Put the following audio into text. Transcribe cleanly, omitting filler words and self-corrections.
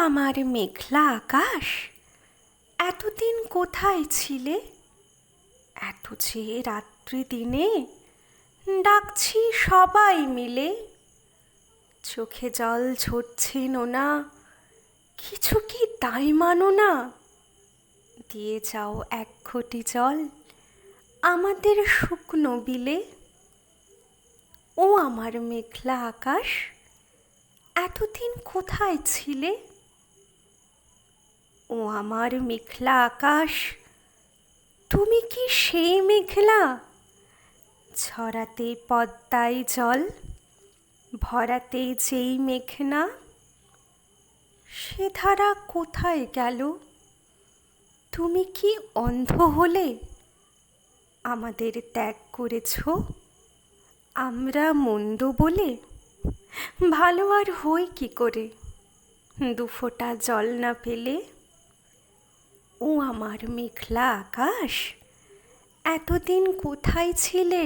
আমার মেঘলা আকাশ, এতদিন কোথায় ছিলে? এত যে রাত্রি দিনে ডাকছি সবাই মিলে। চোখে জল ঝরছে নোনা, কিছু কি তাই মানো না? দিয়ে যাও এক ঘটি জল আমাদের শুকনো বিলে। ও আমার মেঘলা আকাশ, এতদিন কোথায় ছিলে? ও আমার মেঘলা আকাশ, তুমি কি সেই মেঘলা? ছড়াতে পদ্মায় জল, ভরাতে যেই মেঘনা, সে ধারা কোথায় গেল? তুমি কি অন্ধ হলে? আমাদের ত্যাগ করেছ আমরা মন্দ বলে? ভালো আর হই কি করে দুফোঁটা জল না পেলে? ও আমার মেঘলা আকাশ, এতদিন কোথায় ছিলে?